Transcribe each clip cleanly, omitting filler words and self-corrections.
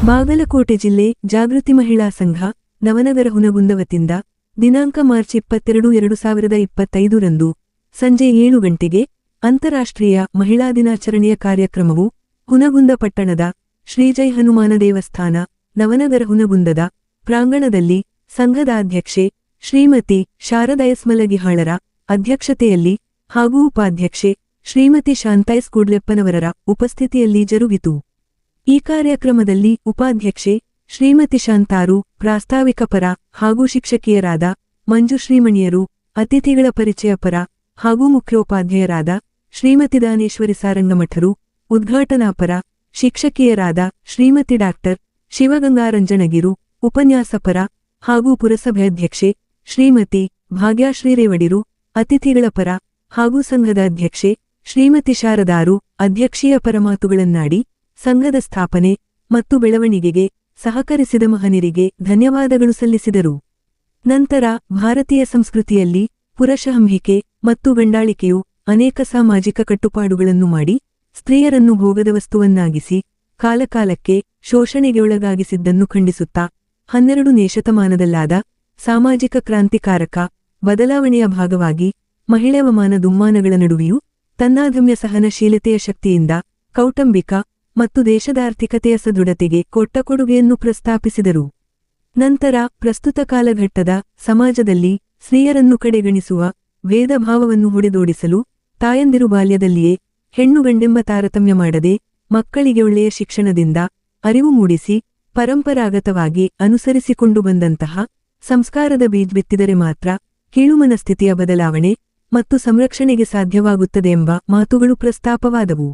ಬಾಗಲಕೋಟೆ ಜಿಲ್ಲೆ ಜಾಗೃತಿ ಮಹಿಳಾ ಸಂಘ ನವನಗರ ಹುನಗುಂದ ವತಿಯಿಂದ ದಿನಾಂಕ ಮಾರ್ಚ್ 22, 2025 ರಂದು ಸಂಜೆ 7 ಗಂಟೆಗೆ ಅಂತಾರಾಷ್ಟ್ರೀಯ ಮಹಿಳಾ ದಿನಾಚರಣೆಯ ಕಾರ್ಯಕ್ರಮವು ಹುನಗುಂದ ಪಟ್ಟಣದ ಶ್ರೀಜೈ ಹನುಮಾನ ದೇವಸ್ಥಾನ ನವನಗರ ಹುನಗುಂದದ ಪ್ರಾಂಗಣದಲ್ಲಿ ಸಂಘದ ಅಧ್ಯಕ್ಷೆ ಶ್ರೀಮತಿ ಶಾರದಾಯಸ್ಮಲಗಿಹಾಳರ ಅಧ್ಯಕ್ಷತೆಯಲ್ಲಿ ಹಾಗೂ ಉಪಾಧ್ಯಕ್ಷೆ ಶ್ರೀಮತಿ ಶಾಂತಾಯಸ್ ಕೂಡ್ಲೆಪ್ಪನವರರ ಉಪಸ್ಥಿತಿಯಲ್ಲಿ ಜರುಗಿತು. ಈ ಕಾರ್ಯಕ್ರಮದಲ್ಲಿ ಉಪಾಧ್ಯಕ್ಷೆ ಶ್ರೀಮತಿ ಶಾಂತಾರು, ಪ್ರಾಸ್ತಾವಿಕ ಪರ ಹಾಗೂ ಶಿಕ್ಷಕಿಯರಾದ ಮಂಜುಶ್ರೀಮಣಿಯರು, ಅತಿಥಿಗಳ ಪರಿಚಯ ಪರ ಹಾಗೂ ಮುಖ್ಯೋಪಾಧ್ಯಾಯರಾದ ಶ್ರೀಮತಿ ದಾನೇಶ್ವರಿ ಸಾರಂಗಮಠರು, ಉದ್ಘಾಟನಾಪರ ಶಿಕ್ಷಕಿಯರಾದ ಶ್ರೀಮತಿ ಡಾಕ್ಟರ್ ಶಿವಗಂಗಾರಂಜನಗಿರು, ಉಪನ್ಯಾಸಪರ ಹಾಗೂ ಪುರಸಭೆಯಧ್ಯಕ್ಷೆ ಶ್ರೀಮತಿ ಭಾಗ್ಯಾಶ್ರೀ ರೇವಡಿರು, ಅತಿಥಿಗಳ ಪರ ಹಾಗೂ ಸಂಘದ ಅಧ್ಯಕ್ಷೆ ಶ್ರೀಮತಿ ಶಾರದಾರು ಅಧ್ಯಕ್ಷೀಯ ಪರಮಾತುಗಳನ್ನಾಡಿ ಸಂಘದ ಸ್ಥಾಪನೆ ಮತ್ತು ಬೆಳವಣಿಗೆಗೆ ಸಹಕರಿಸಿದ ಮಹನೀಯರಿಗೆ ಧನ್ಯವಾದಗಳು ಸಲ್ಲಿಸಿದರು. ನಂತರ ಭಾರತೀಯ ಸಂಸ್ಕೃತಿಯಲ್ಲಿ ಪುರುಷಹಂಹಿಕೆ ಮತ್ತು ಗಂಡಾಳಿಕೆಯು ಅನೇಕ ಸಾಮಾಜಿಕ ಕಟ್ಟುಪಾಡುಗಳನ್ನು ಮಾಡಿ ಸ್ತ್ರೀಯರನ್ನು ಭೋಗದ ವಸ್ತುವನ್ನಾಗಿಸಿ ಕಾಲಕಾಲಕ್ಕೆ ಶೋಷಣೆಗೆ ಒಳಗಾಗಿಸಿದ್ದನ್ನು ಖಂಡಿಸುತ್ತಾ 12ನೇ ಶತಮಾನದಲ್ಲಾದ ಸಾಮಾಜಿಕ ಕ್ರಾಂತಿಕಾರಕ ಬದಲಾವಣೆಯ ಭಾಗವಾಗಿ ಮಹಿಳೆವಮಾನ ದುಮ್ಮಾನಗಳ ನಡುವೆಯೂ ತನ್ನಾಧಮ್ಯ ಸಹನಶೀಲತೆಯ ಶಕ್ತಿಯಿಂದ ಕೌಟುಂಬಿಕ ಮತ್ತು ದೇಶದ ಆರ್ಥಿಕತೆಯ ಸದೃಢತೆಗೆ ಕೊಟ್ಟ ಕೊಡುಗೆಯನ್ನು ಪ್ರಸ್ತಾಪಿಸಿದರು. ನಂತರ ಪ್ರಸ್ತುತ ಕಾಲಘಟ್ಟದ ಸಮಾಜದಲ್ಲಿ ಸ್ತ್ರೀಯರನ್ನು ಕಡೆಗಣಿಸುವ ಭೇದಭಾವವನ್ನು ಹೊಡೆದೋಡಿಸಲು ತಾಯಂದಿರು ಬಾಲ್ಯದಲ್ಲಿಯೇ ಹೆಣ್ಣು ಗಂಡೆಂಬ ತಾರತಮ್ಯ ಮಾಡದೆ ಮಕ್ಕಳಿಗೆ ಒಳ್ಳೆಯ ಶಿಕ್ಷಣದಿಂದ ಅರಿವು ಮೂಡಿಸಿ ಪರಂಪರಾಗತವಾಗಿ ಅನುಸರಿಸಿಕೊಂಡು ಬಂದಂತಹ ಸಂಸ್ಕಾರದ ಬೀಜ ಬಿತ್ತಿದರೆ ಮಾತ್ರ ಕೀಳುಮನಸ್ಥಿತಿಯ ಬದಲಾವಣೆ ಮತ್ತು ಸಂರಕ್ಷಣೆಗೆ ಸಾಧ್ಯವಾಗುತ್ತದೆ ಎಂಬ ಮಾತುಗಳು ಪ್ರಸ್ತಾಪವಾದವು.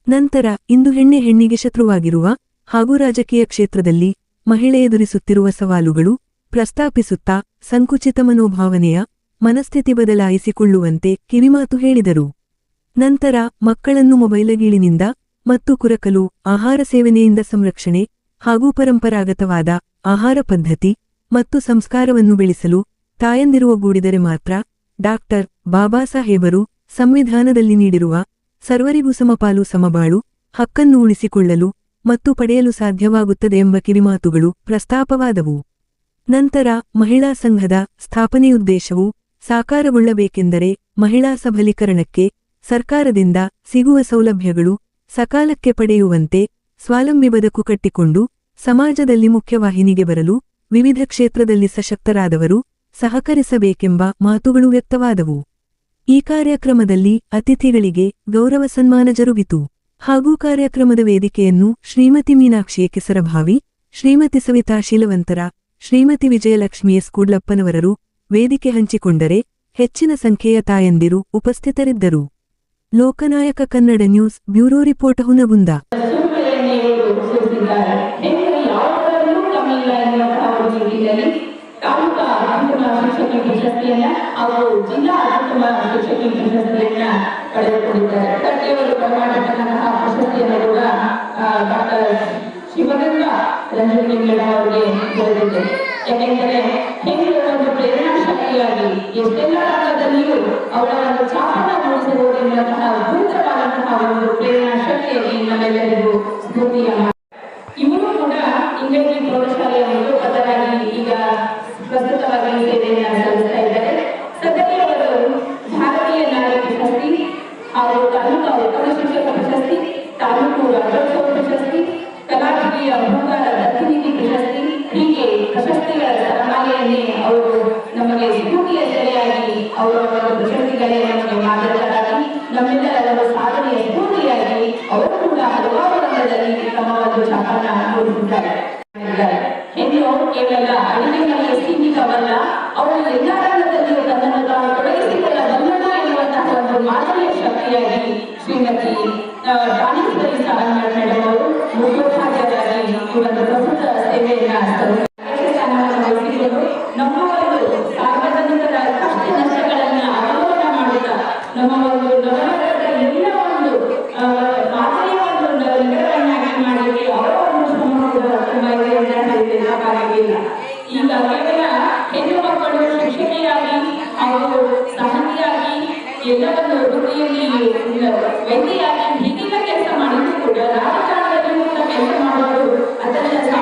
ನಂತರ ಇಂದು ಹೆಣ್ಣಿಗೆ ಶತ್ರುವಾಗಿರುವ ಹಾಗೂ ರಾಜಕೀಯ ಕ್ಷೇತ್ರದಲ್ಲಿ ಮಹಿಳೆ ಎದುರಿಸುತ್ತಿರುವ ಸವಾಲುಗಳು ಪ್ರಸ್ತಾಪಿಸುತ್ತಾ ಸಂಕುಚಿತ ಮನೋಭಾವನೆಯ ಮನಸ್ಥಿತಿ ಬದಲಾಯಿಸಿಕೊಳ್ಳುವಂತೆ ಕಿವಿಮಾತು ಹೇಳಿದರು. ನಂತರ ಮಕ್ಕಳನ್ನು ಮೊಬೈಲಗೀಳಿನಿಂದ ಮತ್ತು ಕುರಕಲು ಆಹಾರ ಸೇವನೆಯಿಂದ ಸಂರಕ್ಷಣೆ ಹಾಗೂ ಪರಂಪರಾಗತವಾದ ಆಹಾರ ಪದ್ಧತಿ ಮತ್ತು ಸಂಸ್ಕಾರವನ್ನು ಬೆಳೆಸಲು ತಾಯಂದಿರು ಒಗ್ಗೂಡಿದರೆ ಮಾತ್ರ ಡಾಕ್ಟರ್ ಬಾಬಾ ಸಾಹೇಬರು ಸಂವಿಧಾನದಲ್ಲಿ ನೀಡಿರುವ ಸರ್ವರಿಗೂ ಸಮಪಾಲು ಸಮಬಾಳು ಹಕ್ಕನ್ನು ಉಳಿಸಿಕೊಳ್ಳಲು ಮತ್ತು ಪಡೆಯಲು ಸಾಧ್ಯವಾಗುತ್ತದೆ ಎಂಬ ಕಿವಿಮಾತುಗಳು ಪ್ರಸ್ತಾಪವಾದವು. ನಂತರ ಮಹಿಳಾ ಸಂಘದ ಸ್ಥಾಪನೆಯುದ್ದೇಶವು ಸಾಕಾರಗೊಳ್ಳಬೇಕೆಂದರೆ ಮಹಿಳಾ ಸಬಲೀಕರಣಕ್ಕೆ ಸರ್ಕಾರದಿಂದ ಸಿಗುವ ಸೌಲಭ್ಯಗಳು ಸಕಾಲಕ್ಕೆ ಪಡೆಯುವಂತೆ ಸ್ವಾವಲಂಬಿ ಬದುಕು ಕಟ್ಟಿಕೊಂಡು ಸಮಾಜದಲ್ಲಿ ಮುಖ್ಯವಾಹಿನಿಗೆ ಬರಲು ವಿವಿಧ ಕ್ಷೇತ್ರದಲ್ಲಿ ಸಶಕ್ತರಾದವರು ಸಹಕರಿಸಬೇಕೆಂಬ ಮಾತುಗಳು ವ್ಯಕ್ತವಾದವು. ಈ ಕಾರ್ಯಕ್ರಮದಲ್ಲಿ ಅತಿಥಿಗಳಿಗೆ ಗೌರವ ಸನ್ಮಾನ ಜರುಗಿತು. ಹಾಗೂ ಕಾರ್ಯಕ್ರಮದ ವೇದಿಕೆಯನ್ನು ಶ್ರೀಮತಿ ಮೀನಾಕ್ಷಿ ಕೆಸರಭಾವಿ, ಶ್ರೀಮತಿ ಸವಿತಾ ಶೀಲವಂತರ, ಶ್ರೀಮತಿ ವಿಜಯಲಕ್ಷ್ಮಿ ಎಸ್ ಕೂಡ್ಲಪ್ಪನವರರು ವೇದಿಕೆ ಹಂಚಿಕೊಂಡರೆ ಹೆಚ್ಚಿನ ಸಂಖ್ಯೆಯ ತಾಯಂದಿರು ಉಪಸ್ಥಿತರಿದ್ದರು. Loknayak Kannada news bureau report Hungund. Taluka ಅತ್ಯುತ್ತಮ ಶಿಕ್ಷಕಿ ಪ್ರಶಸ್ತಿಯನ್ನ ಹಾಗೂ ಜಿಲ್ಲಾ ಅತ್ಯುತ್ತಮ ಶಿಕ್ಷಕಿ ಪ್ರಶಸ್ತಿಯನ್ನ ಪಡೆದುಕೊಂಡಿದ್ದಾರೆ. ಪ್ರತಿಯೊಂದು ಕರ್ನಾಟಕದಂತಹ ಪ್ರಶಸ್ತಿಯನ್ನು ಕೂಡ ಡಾಕ್ಟರ್ ಶಿವಗಂಗಾ ರಂಜನಗಿರಿ ಅವರಿಗೆ ದೊರೆತಿದೆ. ಯಾಕೆಂದರೆ ಹೆಣ್ಣು ಒಂದು ಪ್ರೇರಣಾಶಕ್ತಿಯಾಗಿ ಎಷ್ಟೆಲ್ಲ ರಂಗದಲ್ಲಿಯೂ ಅವರ ಒಂದು ಛಾಪನ ಮೂಡಿಸಬಹುದು ಎನ್ನುವಂತಹ ಅದ್ಭುತವಾದಂತಹ ಒಂದು ಪ್ರೇರಣಾಶಕ್ತಿಯಾಗಿ ನಮ್ಮೆಲ್ಲರಿಗೂ ಸ್ಫೂರ್ತಿಯ. ಇವರು ಕೂಡ ಇಂಗ್ಲಿಷ್ ಪ್ರೌಢಶಾಲೆಯ ಮುಖ್ಯೋಪಾಧ್ಯಾಯರಾಗಿ ಈಗ ಪ್ರಸ್ತುತವಾಗಿ ಸೇವೆಯನ್ನು ಸಲ್ಲಿಸ್ತಾ ಇದ್ದಾರೆ. ಸದರಿಯವರು ಭಾರತೀಯ ನಾರಿ ಪ್ರಶಸ್ತಿ ಹಾಗೂ ತಾಲೂಕಾ ಉತ್ತಮ ಶಿಕ್ಷಕ ಪ್ರಶಸ್ತಿ, ತಾಲೂಕು ರಾಜ್ಯೋತ್ಸವ ಪ್ರಶಸ್ತಿ, ಕಲಾಕಿರಿಯ ಅಹಂಕಾರ ದತ್ತಿನಿಧಿ ಪ್ರಶಸ್ತಿ, ಹೀಗೆ ಪ್ರಶಸ್ತಿಗಳ ಸರಮಾಲೆಯನ್ನೇ ಅವರು ನಮಗೆ ಸ್ಫೂರ್ತಿಯ ಸೆಲೆಯಾಗಿ ಅವರ ಪ್ರಶಸ್ತಿಗಳೇ ನಮಗೆ ಮಾದರಿಗಳಾಗಿ ನಮ್ಮೆಲ್ಲರ ಒಂದು ಸಾಧನೆಯ ಸ್ಫೂರ್ತಿಯಾಗಿ ಅವರು ಕೂಡ ಹಲವಾರು ರಂಗದಲ್ಲಿ ತಮ್ಮ ಒಂದು ಛಾಪನ್ನ ಮೂಡಿಸಿದ್ದಾರೆ. ಹೆಣ್ಣು ಕೇವಲ ಅಡುಗೆ ಮನೆಯ ಸೀಮಿತವಲ್ಲ, ಅವರು ಎಲ್ಲ ರಂಗದಲ್ಲಿಯೂ ತನ್ನನ್ನು ತಾನು ತೊಡಗಿಸಿಕೊಳ್ಳಬಲ್ಲದು ಎನ್ನುವಂತಹ ಒಂದು ಮಾದರಿಯ ಶಕ್ತಿಯಾಗಿ ಶ್ರೀಮತಿ ದಾನೇಶ್ವರಿ ಸಾರಂಗಮಠ ಮೇಡಮ್ ಅವರು ಮುಖ್ಯೋಪಾಧ್ಯಾಯರಾಗಿ ಈ ಒಂದು ಪ್ರಸ್ತುತ ಸೇವೆಯನ್ನು ವಹಿಸಿಕೊಂಡು ನಮ್ಮ ಒಂದು ಸಾರ್ವಜನಿಕರ ಕಷ್ಟ ನಷ್ಟಗಳನ್ನ ಅವಲೋಕನ ಮಾಡುತ್ತಾ ನಮ್ಮ ಒಂದು ನವನಗರದ ಎಲ್ಲ ಒಂದು ಮಾದರಿಯ ಒಂದು ನಗರವನ್ನಾಗಿ ಮಾಡಲಿಕ್ಕೆ ಅವರ ಒಂದು ಶ್ರಮ ಕೂಡ ತುಂಬಾ ಇದೆ ಅಂತ ಹೇಳಿದೆ. ಸಾಕಾಗಿಲ್ಲ. ಈಗ ಕೇವಲ ಹೆಣ್ಣು ಮಕ್ಕಳು ಶಿಕ್ಷಕಿಯಾಗಿ ಹಾಗೂ ಸಹನಿಯಾಗಿ ಎಲ್ಲ ಒಂದು ವೃತ್ತಿಯಲ್ಲಿ ವೈದ್ಯೆಯಾಗಿ ಹೀಗೆಲ್ಲ ಕೆಲಸ ಮಾಡಿದ್ರು ಕೂಡ ರಾಜಕಾರಣದಲ್ಲಿ ಕೆಲಸ ಮಾಡೋದು ಅದರಿಂದ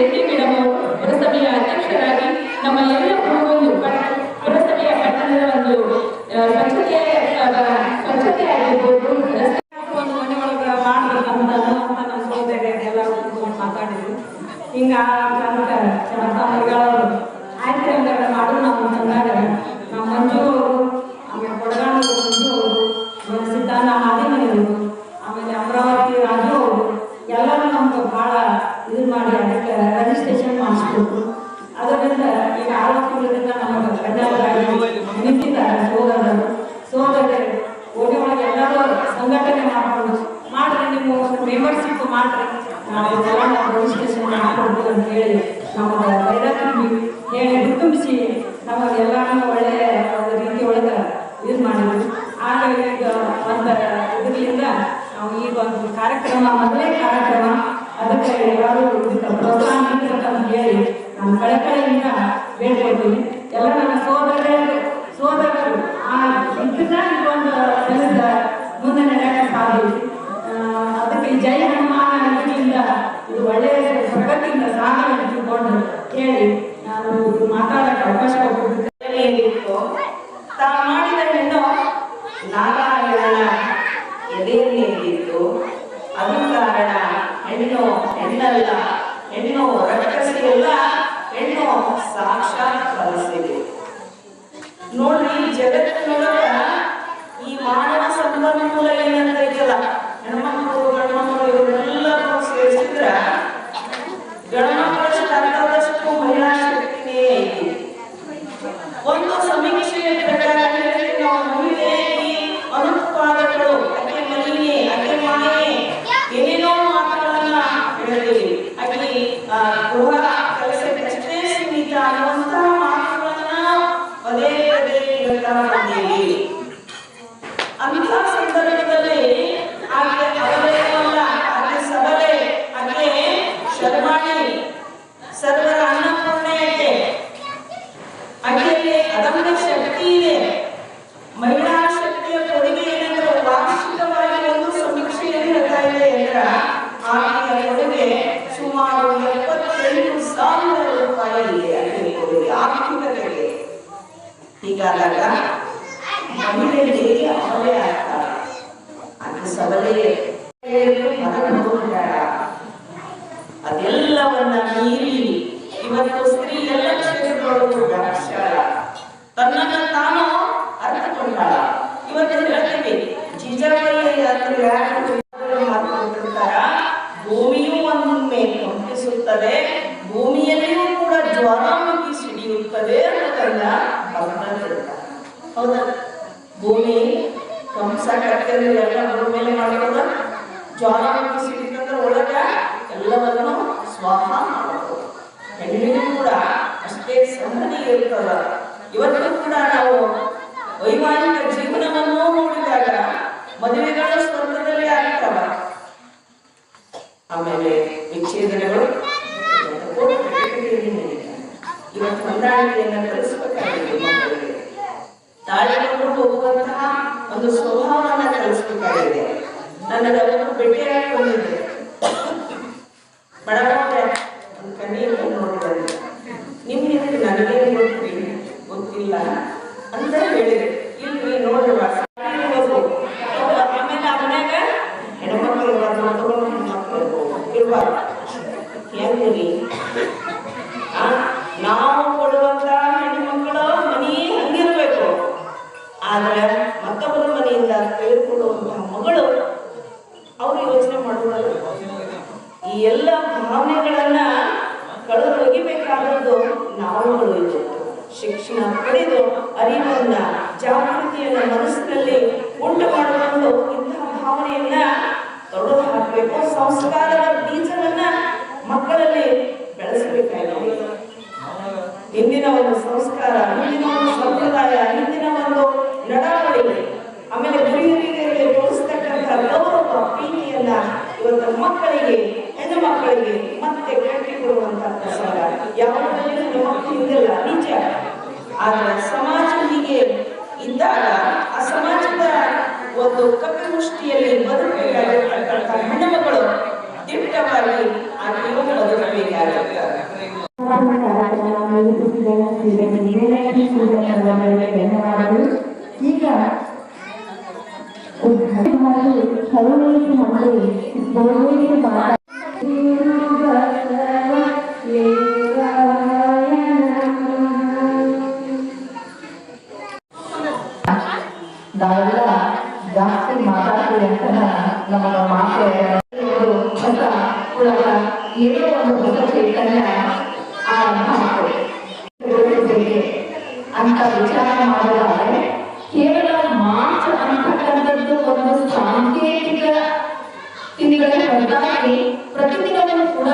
ಎಸ್.ಟಿ. ಮೇಡಮ್ ಅವರು ಪುರಸಭೆಯ ಅಧ್ಯಕ್ಷರಾಗಿ ನಮ್ಮ ಎಲ್ಲ ಹುಡುಗರು ಪುರಸಭೆಯ ಪಟ್ಟಣದ ಒಂದು ಸ್ವಚ್ಛತೆ ಆಗಿರ್ಬೋದು, ಒಂದು ಮನೆ ಒಳಗೆ ಮಾಡಬೇಕಂತ ನಮ್ಮ ಸಹೋದರಿ ಎಲ್ಲ ಮಾತಾಡಿದ್ರು. ಹಿಂಗ ಆಯ್ತು ಹಂಗಾರೆ ಮಾಡು ನಾವು ತಂದಾಗ ನಮ್ಮ ಮಂಜು ಅವರು, ಆಮೇಲೆ ಕೊಡಗಾಣ ಮಂಜು ಅವರು, ಸಿದ್ಧಾನ ಹಾದಿಮನಿಯವರು, ಆಮೇಲೆ ಅಮರಾವತಿ ರಾಜು ಅವರು ಎಲ್ಲರೂ ನಮ್ಗೆ ಭಾಳ ಇದು ಮಾಡಿ ಅದಕ್ಕೆ ರಿಜಿಸ್ಟ್ರೇಷನ್ ಮಾಡಿಸ್ಕೊಟ್ರು. ಅದರಿಂದ ಈಗ 6 ತಿಂಗಳಿಂದ ನಮಗೆ ಕಡ್ಡಾಯವಾಗಿ ನಿಂತಿದ್ದಾರೆ ಸೋದರರು ಓಣಿ ಒಳಗೆ ಎಲ್ಲರೂ ಸಂಘಟನೆ ಮಾಡಿಕೊಂಡು ಮಾಡ್ರಿ, ನಿಮ್ಮ ಮೆಂಬರ್ಶಿಪ್ ಮಾಡ್ರಿ, ನಾವೆಲ್ಲ ನಾವು ರಿಜಿಸ್ಟ್ರೇಷನ್ ಮಾಡಿಕೊಡ್ತೀವಿ ಅಂತ ಹೇಳಿ ನಮಗೆ ಹೇಳಿ ಕುಟುಂಬಿಸಿ ನಮಗೆಲ್ಲರೂ ಒಳ್ಳೆಯ ಒಂದು ರೀತಿ ಒಳಗೆ ಇದು ಮಾಡಿದ್ವಿ. ಆಗ ಈಗ ಒಂದು ಇದರಿಂದ ನಾವು ಈಗ ಒಂದು ಕಾರ್ಯಕ್ರಮ, ಮೊದಲೇ ಕಾರ್ಯಕ್ರಮ, ಅದಕ್ಕೆ ಎಲ್ಲರೂ ಇದಕ್ಕೆ ಪ್ರೋತ್ಸಾಹ ನೀಡಬೇಕಂತ ಹೇಳಿ ನಾನು ಕಳಕಳಿಯಿಂದ ಬೇಡ್ಕೊಳ್ತೀನಿ. ಎಲ್ಲ ನನ್ನ ಸೋದರರು ಇದನ್ನ ಇದೊಂದು ಕೆಲಸ ಮುಂದೆ ನಡೆಯಕ್ಕೆ ಸಾಧ್ಯ. ಅದಕ್ಕೆ ಜೈ ಹನುಮಾನ ಇದರಿಂದ ಇದು ಒಳ್ಳೆಯ ಪ್ರಗತಿಯಿಂದ ಸಾಗಲಿ ತಿಳ್ಕೊಂಡು ಹೇಳಿ ನಾನು ಮಾತಾಡಕ್ಕೆ ಅವಕಾಶ ಏನಿತ್ತು ತಾ ಮಾಡಿದ ಹೆಣ್ಣು ನಾರಾಯಣನ ಎದೆಯಲ್ಲಿತ್ತು. ಅದು ಕಾರಣ ಹೆಣ್ಣು ಹೆಣ್ಣಲ್ಲ, ಹೆಣ್ಣು ರಕ್ಷಸಿಯಲ್ಲ, ಹೆಣ್ಣು ಸಾಕ್ಷಾತ್ ಕಲಿಸಿದೆ. ನೋಡ್ರಿ, ಜಗತ್ತಿನೊಳಗ ಈ ಮಾನವ ಸಂಪನ್ಮೂಲ ಏನಂತ ಐತಲ್ಲ, ಹೆಣ್ಮಕ್ಳು ಗಂಡ್ಮಕ್ಳು ಇವರೆಲ್ಲರೂ ಸೇರಿಸಿದ್ರ ಗಂಡ್ಮಕ್ಳಷ್ಟು ಅರ್ಧದಷ್ಟು ಮಹಿಳಾ ಶಕ್ತಿನೇ ಐತಿ. ಒಂದು ಸಮೀಕ್ಷೆಯ ಪ್ರಕಾರ ನಾವು ಮಹಿಳೆ ಅನುತ್ಪಾದಕರು, ಅಕೆ ಮಲಿನೆ, ಅಕೆ ಮಾಯೆ, ಏನೇನೋ ಮಾತುಗಳನ್ನ ಹೇಳ್ತೀವಿ. ಅಕೆ ಗೃಹ ಕೆಲಸಕ್ಕಷ್ಟೇ ಸೀಮಿತ ಅನ್ನುವಂತಹ ಮಾತುಗಳನ್ನ ಪದೇ ಪದೇ ಹೇಳ್ತಾ ಬಂದೀವಿ. ಅಂತಹ ಸಂದರ್ಭದಲ್ಲಿ ಆಕೆ ಅವಲೇನಲ್ಲ, ಆಕೆ ಸಬಲೆ, ಆಕೆ ಶರ್ಮಾಣಿ, ಸರ್ವರ ಅನ್ನಪೂರ್ಣೆಯಕ್ಕೆ, ಆಕೆಯಲ್ಲಿ ಅದಮ್ಯ ಶಕ್ತಿ ಇದೆ. ಮಹಿಳಾ ಶಕ್ತಿಯ ಕೊಡುಗೆ ಏನೆಂದ್ರೆ ವಾರ್ಷಿಕವಾಗಿ ಒಂದು ಸಮೀಕ್ಷೆಯಲ್ಲಿ ಹೇಳ್ತಾ ಇದೆ ಅಂದ್ರೆ ಆಕೆಯ ಕೊಡುಗೆ ಸುಮಾರು 78,000 ರೂಪಾಯಿ ಇದೆ. ಆಕೆಯ ಕೊಡುಗೆ ಆರ್ಥಿಕತೆಗೆ. ಹೀಗಾದಾಗ ಮಹಿಳೆಯರಿಗೆ ಅವಲೇ ಆಗ್ತಾರೆ, ಆಕೆ ಸಬಲೆ ಅದೆಲ್ಲವನ್ನ ಮೀರಿ ಇವತ್ತು ಸ್ತ್ರೀ ಎಲ್ಲ ಕ್ಷೇತ್ರದೊಳಗೂ ವ್ಯಾಕ್ಷಾಳ ತನ್ನನ್ನು ತಾನು ಅರ್ಥಕೊಂಡಾಳ. ಇವತ್ತು ಹೇಳ್ತೀವಿ ಜಿಜಾಬಾಯಿ ಮಾತುಕೊಳ್ತಿರ್ತಾರ, ಭೂಮಿಯೂ ಒಮ್ಮೆ ಕಂಪಿಸುತ್ತದೆ, ಭೂಮಿಯಲ್ಲಿಯೂ ಕೂಡ ಜ್ವಾಲಾಮುಖಿ ಸಿಡಿಯುತ್ತದೆ ಅನ್ನೋದನ್ನ ಬರ್ತಿರ್ತಾರೆ. ಹೌದಾ? ಭೂಮಿ ಕಂಸಕತ್ತಂದ್ರೆ ಎಲ್ಲ ಭೂಮಿ ಮೇಲೆ ಮಾಡೋದ, ಜ್ವಾಲಾಮುಖಿ ಸಿಡಿತಂದ್ರೆ ಒಳಗ ಎಲ್ಲವನ್ನು ಸ್ವಾಹ ಮಾಡೋದು. ಹೆಣ್ಣಿಗೂ ಕೂಡ ಅಷ್ಟೇ ಸಹನೆ ಇರ್ತದ. ಇವತ್ತು ಕೂಡ ನಾವು ವೈವಾಹಿಕ ಜೀವನವನ್ನು ನೋಡಿದಾಗ ಮದುವೆಗಳು ಸ್ವರ್ಗದಲ್ಲಿ ಆಗ್ತಾವ, ಆಮೇಲೆ ವಿಚ್ಛೇದನಗಳು ಇವತ್ತು ಹೊಂದಾಣಿಕೆಯನ್ನು ಕಲಿಸಬೇಕಾಗಿದೆ. ಮಕ್ಕಳಿಗೆ ತಾಳಿಕೊಂಡು ಹೋಗುವಂತಹ ಒಂದು ಸ್ವಭಾವವನ್ನು ಕಲಿಸಬೇಕಾಗಿದೆ. ನನಗವರು ಭೇಟಿಯಾಗಿ ಬಂದಿದ್ದೆ, ಬಡವರ ಒಂದು ಕಣ್ಣೀರು ನೋಡಿದ್ದಾರೆ. ನಿಮ್ಗೆ ನನಗೇನು ಗೊತ್ತಿಲ್ಲ ಅಂತ ಹೇಳಿದೆ. ಇಲ್ಲಿ ನೋಡುವ ಆಮೇಲೆ ಅವನಾಗ ಹೆಣ್ಮಕ್ಳು ಇರ್ಬಾರ್ದು. ಹೆಂಗ್ರಿ ನಾವು ಕೊಡುವಂತ ಹೆಣ್ಮಕ್ಳು ಮನಿ ಹಂಗಿರ್ಬೇಕು, ಆದ್ರೆ ಮತ್ತೊಬ್ಬರ ಮನೆಯಿಂದ ತೆಗೆದುಕೊಳ್ಳುವಂತಹ ಮಗಳು ಅವ್ರು ಯೋಚನೆ ಮಾಡುವುದಲ್ಲ. ಈ ಎಲ್ಲ ಭಾವನೆಗಳನ್ನ ಕಳೆದು ಒಗಿಬೇಕಾದದ್ದು ನಾವುಗಳು. ಇದು ಶಿಕ್ಷಣ ಪಡೆದು ಅರಿವನ್ನ, ಜಾಗೃತಿಯನ್ನ ಮನಸ್ಸಿನಲ್ಲಿ ಉಂಟು ಮಾಡಿಕೊಂಡು ಇಂತಹ ಭಾವನೆಯನ್ನ ತೊಡೆದು ಹಾಕಬೇಕು. ಸಂಸ್ಕಾರದ ಬೀಜವನ್ನ ಮಕ್ಕಳಲ್ಲಿ ಬೆಳೆಸಬೇಕಾಗಿದೆ. ಹಿಂದಿನ ಒಂದು ಸಂಸ್ಕಾರ, ಹಿಂದಿನ ಒಂದು ಸಂಪ್ರದಾಯ, ಹಿಂದಿನ ಒಂದು ನಡವಳಿಕೆ, ಆಮೇಲೆ ಗುರಿಹಿರಿಯರಿಗೆ ತೋರಿಸ್ತಕ್ಕಂಥ ಗೌರವ ಪ್ರೀತಿಯನ್ನ ಇವತ್ತು ಮಕ್ಕಳಿಗೆ, ಹೆಣ್ಣು ಮಕ್ಕಳಿಗೆ ಮತ್ತೆ ಕಟ್ಟಿಕೊಡುವಂತ ಪ್ರಸಂಗ ಯಾವುದರಲ್ಲಿ ಹೆಣ್ಮಕ್ಳು ಹಿಂದಿಲ್ಲ, ನಿಜ. ಆದ್ರೆ ಸಮಾಜ ಹೀಗೆ ಇದ್ದಾಗ ಆ ಸಮಾಜದ ಒಂದು ಕಪಿಮುಷ್ಟಿಯಲ್ಲಿ ಬದುಕಬೇಕಾಗಿರ್ತಕ್ಕಂಥ ಹೆಣ್ಣುಮಕ್ಕಳು ದಿಟ್ಟವಾಗಿ ಆ ಜೀವನ ಬದುಕಬೇಕಾಗಿರ್ತಾರೆ. ಕಾರ್ಯಕ್ರಮ ಧನ್ಯವಾದಗಳು. ಈಗ ಸರ್ವೇಶು ಮಂಡಳಿ ಬೋಧೇಶು ನಾವೆಲ್ಲ ಜಾಸ್ತಿ ಮಾತಾಡ್ತೀವಿ ಅಂತ ನಮಗ ಮಾತೆ ಹೊಸ ಉಳಗ ಏನೋ ಒಂದು ಹೊಸ ಚೈತನ್ಯ ಆರಂಭ ಆಗ್ತದೆ ಅಂತ ವಿಚಾರ ಮಾಡೋದಾದ್ರೆ ಕೇವಲ ಮಾರ್ಚ್ ಅಂತಕ್ಕಂಥದ್ದು ಒಂದು ಸಾಂಕೇತಿಕ ತಿಂಗಳ ಹೊರತಾಗಿ ಪ್ರತಿದಿನವೂ ಕೂಡ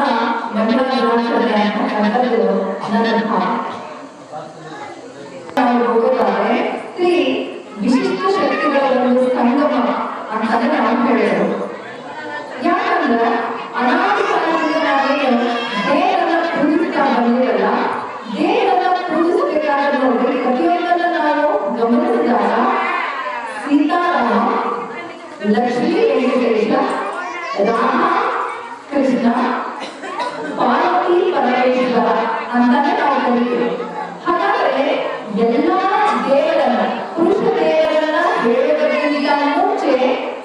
ಮಹಿಳಾ ದಿನಾಚರಣೆ ಅಂತಕ್ಕಂಥದ್ದು ನನ್ನ ಭಾವ. ನಾವು ಹೋಗೋದಾದ್ರೆ ಸ್ತ್ರೀ ವಿಶಿಷ್ಟ ಶಕ್ತಿಗಳ ಒಂದು ಸಂಗಮ ಅಂತಂದ್ರೆ ನಾವು ಹೇಳಬಹುದು. ಯಾಕಂದ್ರೆ ಅನಾದಿ ಕಾಲದಿಂದ ನಾವೇನು ದೇವರನ್ನ ಪೂಜಿಸ್ತಾ ಬಂದಿರಲ್ಲ, ದೇವರನ್ನ ಪೂಜಿಸಬೇಕಾದ್ರೆ ನೋಡಿ ಪ್ರತಿಯೊಂದನ್ನ ನಾವು ಗಮನಿಸಿದಾಗ ಸೀತಾರಾಮ, ಲಕ್ಷ್ಮೀ ವೆಂಕಟೇಶ, ರಾಮ ಕೃಷ್ಣ, ಪಾರ್ವತಿ ಪರಮೇಶ್ವರ ಅಂತಾನೆ ನಾವು ಕರೀತೀವಿ. ಹಾಗಾದ್ರೆ ಎಲ್ಲಾ ದೇವರನ್ನ, ಪುರುಷ ದೇವರನ್ನ ಹೇಳುವುದಕ್ಕಿಂತ ಮುಂಚೆ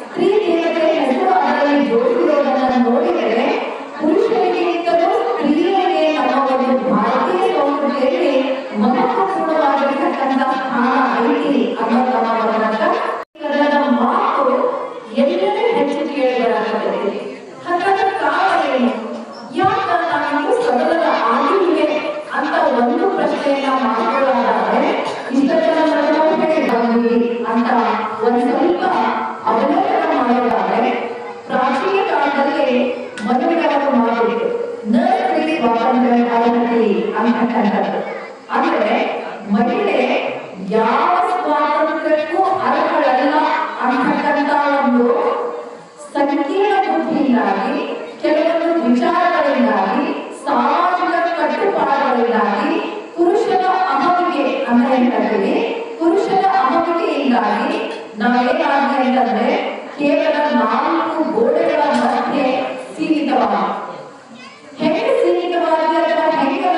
ಸ್ತ್ರೀ ದೇವತೆ ಹೆಸರು ಅದರಲ್ಲಿ ಜೋಡಿಸಿರೋದನ್ನ ನೋಡಿದರೆ ಪುರುಷರಿಗಿಂತಲೂ ಸ್ತ್ರೀಯರಿಗೆ ನಮ್ಮ ಒಂದು ಭಾರತೀಯ ಸಂಸ್ಕೃತಿಯಲ್ಲಿ ಮಹತ್ವಪೂರ್ಣವಾಗಿರ್ತಕ್ಕಂಥ ಸ್ಥಾನ ಐತಿ ಅನ್ನೋ ನಮ್ಮ ಮಾತು ಎಲ್ಲೆಡೆ ಹೆಚ್ಚು ಕೇಳಿಬರಾಗುತ್ತದೆ. ಹಾಗಾದ್ರೆ ಕಾರಣ ಏನು? ಯಾಕ ನಾವಿನ್ನು ಸಬಲರ ಆಗಿವೆ ಅಂತ ಒಂದು ಪ್ರಶ್ನೆಯನ್ನ ಮಾಡ್ಕೊಳ್ಳೋದಾದ್ರೆ ಇಷ್ಟೆಲ್ಲ ಹೇಳಿದ್ವಿ ಅಂತ ಒಂದು ಸ್ವಲ್ಪ ಅವಲೋಕನ ಮಾಡೋದಾದ್ರೆ ಪ್ರಾಚೀನ ಕಾಲದಲ್ಲಿ ಮದುವೆಗಳನ್ನು ಮಾಡಬೇಕು ನ ಸ್ತ್ರೀ ಸ್ವಾತಂತ್ರ್ಯ ಅಂತಕ್ಕಂಥದ್ದು. ಅಂದ್ರೆ ಮಹಿಳೆ ಯಾವ ಸ್ವಾತಂತ್ರ್ಯಕ್ಕೂ ಅರ್ಹಳಲ್ಲ ಅಂತಕ್ಕಂಥ ಒಂದು ಸಂಕೀರ್ಣ ಬುದ್ಧಿಯಿಂದಾಗಿ, ಕೆಲವೊಂದು ವಿಚಾರಗಳಿಂದಾಗಿ, ಸಾಮಾಜಿಕ ಕಟ್ಟುಪಾಡುಗಳಿಂದಾಗಿ, ಪುರುಷನ ಅಹಮಿಕೆ ಅಂತ ಹೇಳ್ತೀವಿ, ಪುರುಷನ ಅಹಮಿಕೆಯಿಂದಾಗಿ ನಾವೇನಾಗಿದೆ ಅಂತಂದ್ರೆ ಕೇವಲ 4 ಗೋಡೆಗಳ ಮಧ್ಯೆ ಸೀಮಿತವಾಗಿ, ಹೆಂಗೆ ಸೀಮಿತವಾಗಿ ಅಥವಾ ಹೆಂಗೆ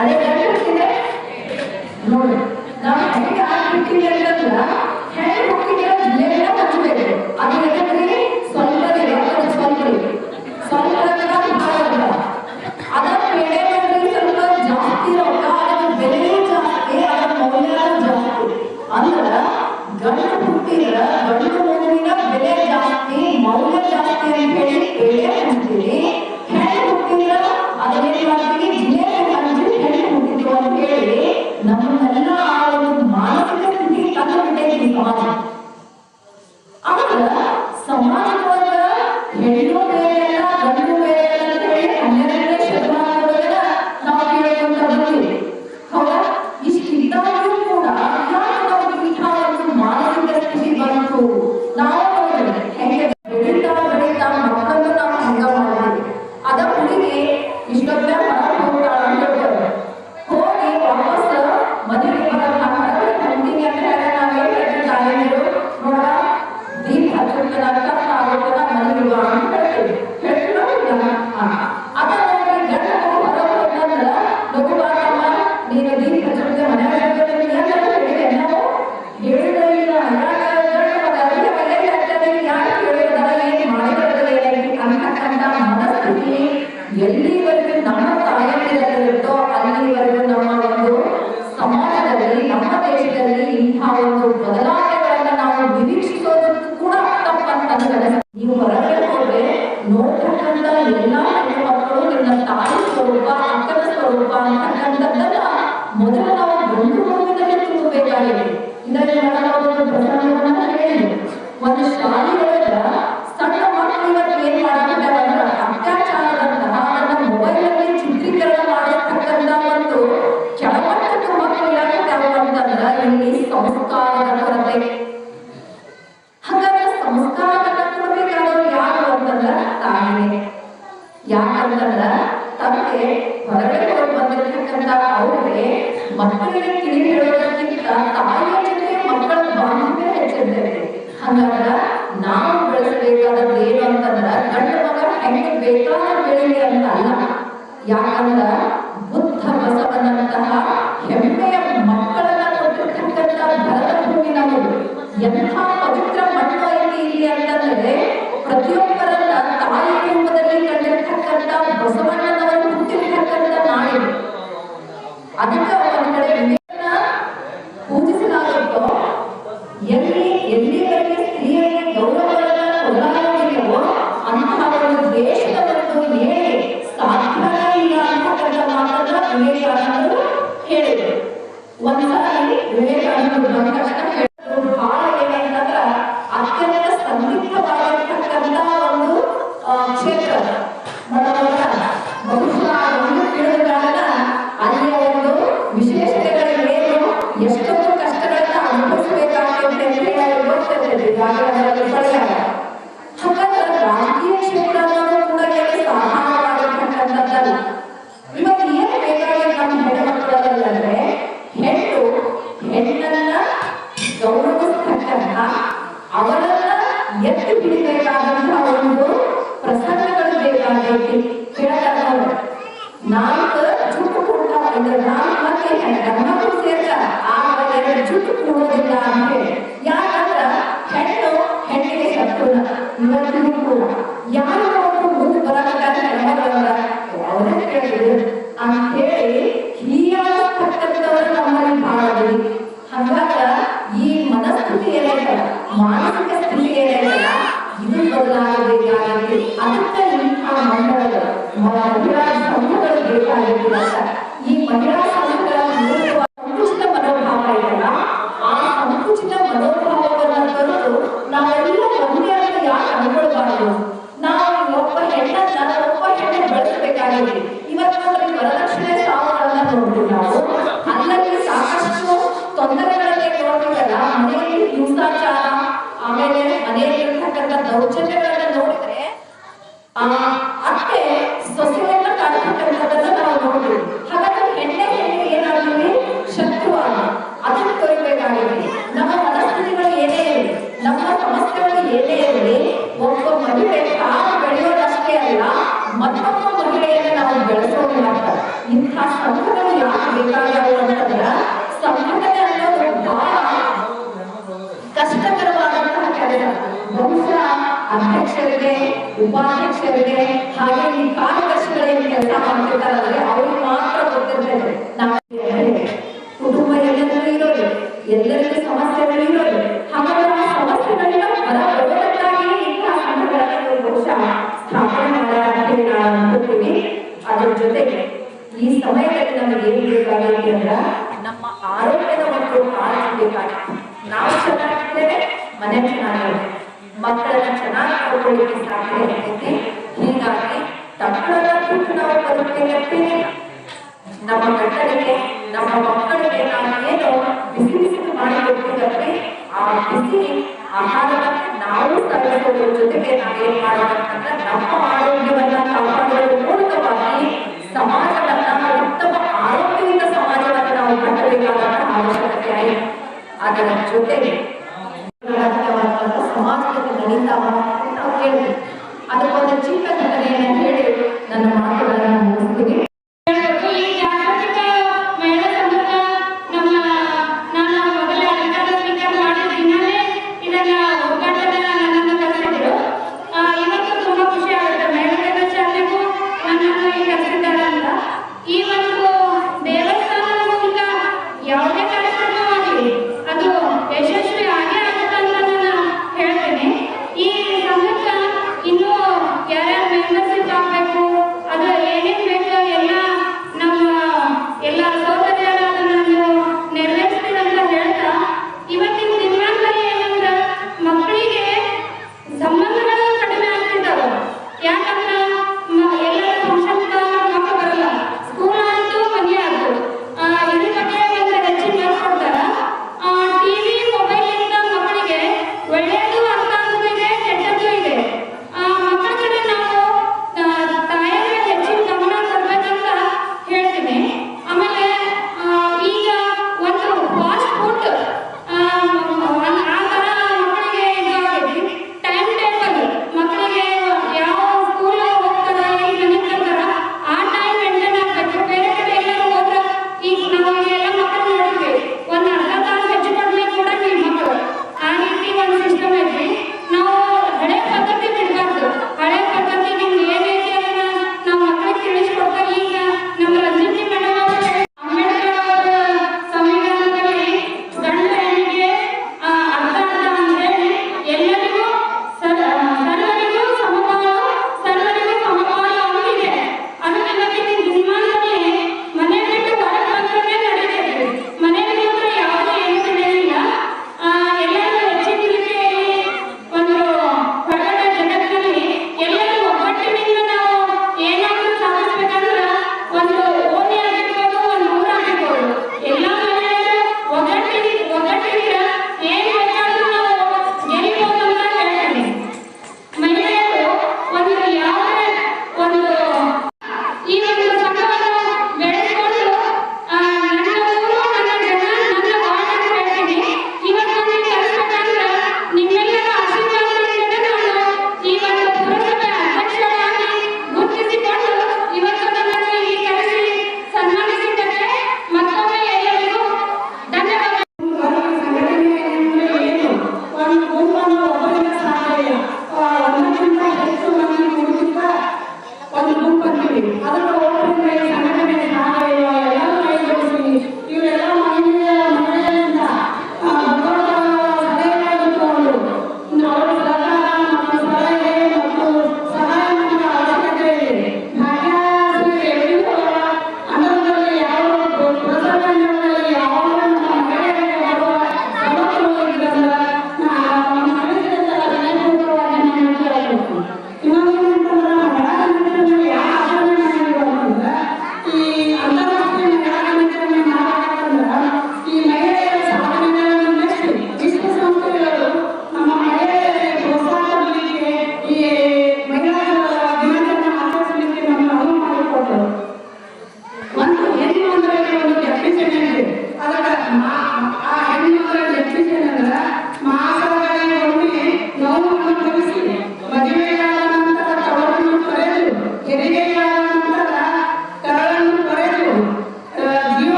ಅದೇ ಗೊತ್ತಿದೆ ನೋಡಿ. ನಾವು ಹೆಂಗೆ ಆಗ್ಬಿಡ್ತೀವಿ ಅಂತಂದ್ರ ಹೆಣ್ಣು ಮಕ್ಕಳಿಗೆ ಜಿಲ್ಲೆಗಳನ್ನ ಹಚ್ಚಬೇಕು. ಅದು ಯಾಕಂದ್ರೆ ಸ್ವಲ್ಪ ಅದರ ಬೆಳೆ ಸ್ವಲ್ಪ ಜಾಸ್ತಿ ರೊಕ್ಕ, ಅದರ ಬೆಲೆ ಜಾಸ್ತಿ, ಅದರ ಮೌಲ್ಯ ಜಾಸ್ತಿ. ಅಂದ್ರ ಗಂಡು ಹುಟ್ಟಿದ್ರ ಗಂಡು ಮಗುವಿನ ಬೆಲೆ ಜಾಸ್ತಿ, ಮೌಲ್ಯ ಜಾಸ್ತಿ ಅಂತ ಹೇಳಿ ಬೆಳೆ ಹಂಚ್ತೀವಿ. ಹೆಣ್ಣು ಹುಟ್ಟಿದ್ರ ಅದನ್ನೇ ಮಾಡ್ತೀವಿ ಜಿಲ್ಲೆ ಹಂಚಿ ಹೆಣ್ಣು ಹುಟ್ಟಿದ್ರು ಅಂತ ಹೇಳಿ ನಮ್ಮನ್ನೆಲ್ಲ ಆ ಒಂದು ಮಾನಸಿಕ ಸ್ಥಿತಿ ತಂದುಬಿಟ್ಟೈತಿ ಸಮಾಜ. ಆದ್ರ ಸಮಾಜದೊಳಗ ಹೆಣ್ಣು ಬೇರೆ ಗಂಡು ಬೇರೆ ಅಂತ ಹೇಳಿ 12ನೇ ಶತಮಾನದೊಳಗ ನಾವು ಕೇಳ್ಕೊಂತ ಬಂದಿವಿ. ಹೌದಾ? ಇಷ್ಟಿದ್ದಾಗೂ ಕೂಡ ಯಾಕೆ ನಾವು ಇಂಥ ಒಂದು ಮಾನಸಿಕ ಸ್ಥಿತಿ ಬಂತು? ನಾವು ಹೆಂಗೆ ಬೆಳೀತಾ ಮಕ್ಕಳನ್ನು ನಾವು ಹಂಗ ಮಾಡಿದ್ವಿ. ಅದ ಹುಡುಗಿ ಇಷ್ಟೊತ್ತ ಹೋಗ್ತಾಳ ಅಂತ ಹೇಳ್ತಾರೆ, ಹೋಗಿ ವಾಪಸ್ ಮನೆಗೆ ಹೊಂದಿನಿ ಅಂತ ಹೇಳಿ ನಾವೇನ್ ಹೇಳ್ತೀವಿ ತಾಯಿಯರು, ನೋಡ ದೀಪ ಹಚ್ಚೋದನ್ನ ಆಗೋದನ್ನ ಮನೆಗೆ ಬಾ ಅಂತ ಹೇಳ್ತೀವಿ. ಹೇಳ್ತೀವಿ ಅದ ನೋಡಿ ಗಂಡ ಹೊರ ಹೋದಂದ್ರ ಲಘು ಬಾರಮ್ಮ ನೀನು ದೀಪ ಹಚ್ಚೋದಕ್ಕೆ ಮನೆಯಾಗ ಹೇಳಿದೆ ನಾವು ಹೇಳಿದ್ರೆ ಇಲ್ಲ ಅಂತಕ್ಕಂಥ ಮನಸ್ಥಿತಿ ಎಲ್ಲಿವರೆಗೂ ನಮ್ಮ ತಾಯಿಯಲ್ಲಿರುತ್ತೋ ಅಲ್ಲಿವರೆಗೂ ನಮ್ಮ ಒಂದು ಸಮಾಜದಲ್ಲಿ, ನಮ್ಮ ದೇಶದಲ್ಲಿ ಇಂಥ ಒಂದು ಬದಲಾವಣೆಗಳನ್ನ ನಾವು ನಿರೀಕ್ಷಿಸೋದಕ್ಕೂ ಕೂಡ ತಪ್ಪಂತಂದ್ರೆ ನೀವು ಹೊರಗಡೆ ಹೋದ್ರೆ ನೋಡ್ತಕ್ಕಂಥ ಎಲ್ಲಾ ಹೆಣ್ಣು ಮಕ್ಕಳು ನಿನ್ನ ತಾಯಿ ಸ್ವರೂಪ, ಅಕ್ಕನ ಸ್ವರೂಪ ಅಂತಕ್ಕಂಥದ್ದನ್ನ ಮೊದಲು ನಾವು ಗಂಡು ಮಗುವಿನಲ್ಲಿ ತುಂಬಬೇಕಾಗಿದೆ. ಇದರಲ್ಲಿ ನಾವು ಒಂದು ಪ್ರಸಂಗವನ್ನ ಹೇಳಿದ್ವಿ. ಒಂದು ಶಾಲೆಯೊಳಗ ಸಣ್ಣ ಮಕ್ಕಳು ಏನ್ ಮಾಡಾಕಿದ್ದಾರೆ ಅಂದ್ರೆ ಅತ್ಯಾಚಾರದಂತಹ ಅದನ್ನ ಮೊಬೈಲಲ್ಲಿ ಚಿತ್ರೀಕರಣ ಮಾಡತಕ್ಕಂಥ ಒಂದು ಕೆಳಮಟ್ಟದ ಮಕ್ಕಳು ಯಾಕಿದ್ದಾರೆ ಅಂತಂದ್ರೆ ಇಲ್ಲಿ ಸಂಸ್ಕಾರದ ಕೊರತೆ. ಹಾಗಾದ್ರೆ ಸಂಸ್ಕಾರವನ್ನ ಕೊಡ್ಬೇಕಾದವ್ರು ಯಾರು ಅಂತಂದ್ರ ತಾಯಿನೇ. ಯಾಕಂತಂದ್ರ ತಮಗೆ ಹೊರಗಡೆ ಹೋಗಿ ಬಂದಿರತಕ್ಕಂಥ ಅವ್ರಿಗೆ ಮಕ್ಕಳಿಗೆ ತಿಳಿ ಹೇಳೋದಕ್ಕಿಂತ ತಾಯಿಯ ಜೊತೆ ಮಕ್ಕಳ ಬಾಂಧವ್ಯ ಹೆಚ್ಚಿರ್ತೈತೆ. ಹಂಗಾದ್ರ ನಾವು ಬೆಳೆಸಬೇಕಾದದ್ದು ಏನು ಅಂತಂದ್ರ ಗಂಡು ಮಗ ಹೆಣ್ಣು ಬೇಕಾದ ಬೆಳೆಗೆ ಅಂತ ಅಲ್ಲ. ಯಾಕಂದ್ರ ಬುದ್ಧ ಬಸವನಂತಹ ಹೆಮ್ಮೆಯ ಮಕ್ಕಳನ್ನ ಕೊಟ್ಟಿರ್ತಕ್ಕಂಥ ಭರತ ಭೂಮಿ ನಮ್ಮದು. ಎಂಥ ಪವಿತ್ರ ಮಣ್ಣು ಐತಿ ಇಲ್ಲಿ ಅಂತಂದ್ರೆ ಪ್ರತಿಯೊಬ್ಬರನ್ನ ತಾಯಿ ರೂಪದಲ್ಲಿ ಕಂಡಿರ್ತಕ್ಕಂಥ ಬಸವಣ್ಣನವರು ಹುಟ್ಟಿರ್ತಕ್ಕಂಥ ನಾಡಿದು. ಅದಕ್ಕೆ ಒಂದ್ ಕಡೆ ಪೂಜಿಸಲಾಗುತ್ತೋ ಎಲ್ಲಿವರೆಗೆ ಸ್ತ್ರೀಯರಿಗೆ ಗೌರವಗಳನ್ನ ಕೊಡಲಾಗುವುದಿಲ್ಲವೋ ಅಂತಹ ಒಂದು ದೇಶದ ಒಂದು ಏಳೆ ಸಾಧ್ಯನೇ ಇಲ್ಲ ಅಂತಕ್ಕಂಥ ಮಾತನ್ನ ವಿವೇಕಾನಂದರು ಹೇಳಿದರು. ಒಂದ್ಸಾರಿ ವಿವೇಕಾನಂದರು ಬಂದ ತಕ್ಷಣ ಹೇಳಿದ್ರು, ಬಹಳ ಏನಂತಂದ್ರ ಅತ್ಯಂತ ಸಂದಿಗ್ಧವಾಗಿರ್ತಕ್ಕಂಥ ಒಂದು ಕ್ಷೇತ್ರ ಬಹುಶಃ ಒಂದು ತಿಳಿದುಗಳನ್ನ ಅಲ್ಲಿಯ ಒಂದು ವಿಶೇಷತೆಗಳೇನು, ಎಷ್ಟೊಂದು ಕಷ್ಟಗಳನ್ನ ಅನುಭವಿಸಬೇಕಾಗುತ್ತೆ ಅಂತ ಹೇಳಿ ಗೊತ್ತಿರ್ತದೆ. ಹಾಗಾದ್ರೆ ರಾಜಕೀಯ ಕ್ಷೇತ್ರ ಅನ್ನೋದು ಕೂಡ ಸಾಧಾರಣವಾಗಿರ್ತಕ್ಕಂಥದ್ದಲ್ಲ. ಇವತ್ತು ಏನು ಬೇಕಾಗಿ ನಮ್ಮ ಹೆಣ್ಣು ಮಕ್ಕಳಲ್ಲಂದ್ರೆ ಹೆಣ್ಣನ್ನ ಗೌರವಿಸ್ತಕ್ಕಂಥ ಅವರನ್ನ ಎತ್ತಿ ಹಿಡಿಬೇಕಾದಂತಹ ಒಂದು ಪ್ರಸಂಗಗಳು ಬೇಕಾಗೈತಿ. ಹೇಳ್ತಾರೆ ನೋಡಿ, ನಾಲ್ಕು ಜುಟ್ಟು ಕೊಡ್ತಾವ ಅಂದ್ರೆ ನಾಲ್ಕು ಮತ್ತೆ ಗಂಡು ಸೇರ್ತಾರ, ಆಗ ಎರಡು ಜುಟ್ಟು ಕೊಡೋದಿಲ್ಲ ಅಂತ ಹೇಳಿ. ಯಾಕಂದ್ರ ಹೆಣ್ಣಿಗೆ ಶತ್ರುನ ಇವತ್ತಿಗೂ ಕೂಡ ಯಾರು ಒಬ್ರು ಮುಂದೆ ಬರಬೇಕಾದ್ರೆ ಅವರೇ ಕೇಳಿದ್ರು ಅಂತ ಹೇಳಿ ಹೀಯಾಗತಕ್ಕಂಥವ್ರು ನಮ್ಮಲ್ಲಿ ಬಹಳ ಇದೆ. ಹಾಗಾಗ ಈ ಮನಸ್ಥಿತಿ ಏನೈತಲ್ಲ, ಮಾನಸಿಕ ಸ್ಥಿತಿ ಏನೈತಲ್ಲ, ಇದು ಬದಲಾಗಬೇಕಾಗಿದೆ. ಅದಕ್ಕೆ ಇಂಥ ಮಂಡಳಗಳು ಮಹಿಳಾ ಸಂಘಗಳು ಬೇಕಾಗಿಲ್ಲ. ಈ ಮಹಿಳಾ ಸಂಘಗಳ ಸಂಕುಚಿತ ಮನೋಭಾವ ಇದೆಯಲ್ಲ, ಆ ಸಂಕುಚಿತ ಮನೋಭಾವವನ್ನು ತೊರೆದು ನಾವೆಲ್ಲ ಒಂದೇ ಅಂತ ಯಾಕೆ ಅನ್ಕೊಳ್ಬಾರ್ದು? ನಾವು ಒಬ್ಬ ಹೆಣ್ಣು ಬೆಳೆಸಬೇಕಾಗಿದೆ. ಇವತ್ತು ನೋಡ್ರಿ, ವರದಕ್ಷಿಣೆ ಸಾವುಗಳನ್ನ ನೋಡ್ತೀವಿ ನಾವು. ಅಲ್ಲಲ್ಲಿ ಸಾಕಷ್ಟು ತೊಂದರೆಗಳನ್ನೇ ನೋಡ್ತೀವಲ್ಲ, ಮನೆಯಲ್ಲಿ ಹಿಂಸಾಚಾರ, ಆಮೇಲೆ ಮನೆಯಲ್ಲಿರ್ತಕ್ಕಂಥ ದೌರ್ಜನ್ಯಗಳನ್ನ ನೋಡಿದ್ರೆ ಅತ್ತೆ ಸೊಸೆಯನ್ನ ಕಾಡ್ತಕ್ಕಂಥದ್ದನ್ನ ನಾವು ನೋಡ್ತೀವಿ. ಹಾಗಾದ್ರೆ ಹೆಣ್ಣಿಗೆ ಏನಾಗ್ತೀವಿ? ಶತ್ರುವಾಗ ಅದನ್ನು ತೊರಿಬೇಕಾಗಿದೆ. ನಮ್ಮ ಮನಸ್ಥಿತಿಗಳು ಏನೇ ಇರಲಿ, ನಮ್ಮ ಸಮಸ್ಯೆಗಳು ಏನೇ ಇರಲಿ, ಒಬ್ಬ ಮಹಿಳೆ ತಾನು ಬೆಳೆಯೋದಷ್ಟೇ ಅಲ್ಲ, ಮತ್ತೊಬ್ಬ ಮಹಿಳೆಯನ್ನು ನಾವು ಬೆಳೆಸೋದಿಲ್ಲ. ಇಂಥ ಸಂಘಗಳು ಯಾಕೆ ಬೇಕಾಗ್ಯಾವ ಅಂತಂದ್ರ, ಸಂಘಟನೆ ಅನ್ನೋದು ಬಹಳ ಕಷ್ಟಕರವಾದಂತಹ ಕೆಲಸ. ಬಹುಶಃ ಅಧ್ಯಕ್ಷರಿಗೆ, ಉಪಾಧ್ಯಕ್ಷರಿಗೆ, ಹಾಗೆ ಈ ಕಾರ್ಯದರ್ಶಿಗಳಿಗೆ ಕೆಲಸ ಮಾಡ್ತಿರ್ತಾರಲ್ಲ, ಅವ್ರಿಗೆ ಮಾತ್ರ ಗೊತ್ತಿರ್ತದೆ. ಕುಟುಂಬ ಎಲ್ಲರಿಗೂ ಇರೋದು, ಎಲ್ಲರಿಗೂ ಸಮಸ್ಯೆಗಳು ಇರೋದು. ಹಾಗಾದ್ರೆ ಆ ಸಮಸ್ಯೆಗಳನ್ನ ಹೊರಬರೋದಕ್ಕಾಗಿ ಇಂತಹ ಸಂಘಟನೆಗಳು ಬಹುಶಃ ಸ್ಥಾಪನೆ ಮಾಡಲಾಗ್ತೇವೆ ನಾವು ಅನ್ಕೋತೀವಿ. ಅದ್ರ ಜೊತೆಗೆ ಈ ಸಮಯದಲ್ಲಿ ನಮಗೆ ಏನ್ ಬೇಕಾಗೈತಿ ಅಂದ್ರ, ನಮ್ಮ ಆರೋಗ್ಯದ ಒಂದು ಕಾಳಜಿ ಬೇಕಾಗುತ್ತೆ. ನಾವು ಚೆನ್ನಾಗಿದ್ದೇವೆ, ಮನೆ ಚೆನ್ನಾಗಿದೆ, ಮಕ್ಕಳನ್ನ ಚೆನ್ನಾಗಿ ನೋಡ್ಕೊಳ್ಳಿಕ್ಕೆ ಸಾಧ್ಯ ಇರ್ತೈತಿ. ಹೀಗಾಗಿ ತಪ್ಪಳನ್ನ ಬಿಟ್ಟು ನಾವು ಬದುಕಬೇಕಂತೇನೆ ನಮ್ಮ ಗಂಡನಿಗೆ, ನಮ್ಮ ಮಕ್ಕಳಿಗೆ ನಾವು ಏನು ಬಿಸಿ ಬಿಸಿ ಮಾಡಿಕೊಡ್ತೀವಿ, ಆ ಬಿಸಿ ಆಹಾರವನ್ನ ನಾವು ತಗೊಳ್ಳೋದ್ರ ಜೊತೆಗೆ ನಾವೇನ್ ಮಾಡಬೇಕಂದ್ರೆ, ನಮ್ಮ ಆರೋಗ್ಯವನ್ನ ಕಾಪಾಡುವ ಮೂಲಕವಾಗಿ ಸಮಾಜವನ್ನ, ಉತ್ತಮ ಆರೋಗ್ಯದಿಂದ ಸಮಾಜವನ್ನ ನಾವು ಕಟ್ಟಬೇಕಾದಂತಹ ಅವಶ್ಯಕತೆ ಇದೆ. ಅದರ ಜೊತೆಗೆ ಸಮಾಜದಲ್ಲಿ ನಡೀತಾವ ನಾವು ಹೇಳ್ತೀವಿ. ಅದಕ್ಕೊಂದು ಚಿಕ್ಕ ಘಟನೆಯನ್ನು ಹೇಳಿ ನನ್ನ ಮಾತುಗಳನ್ನು ಮುಗಿಸ್ತೀನಿ. ಈ ಒಂದು ದೇವಸ್ಥಾನದ ಮೂಲಕ ಯಾವುದೇ ಕಾರ್ಯಕ್ರಮ ಆಗಲಿ ಅದು ಯಶಸ್ವಿ ಅದನ್ನು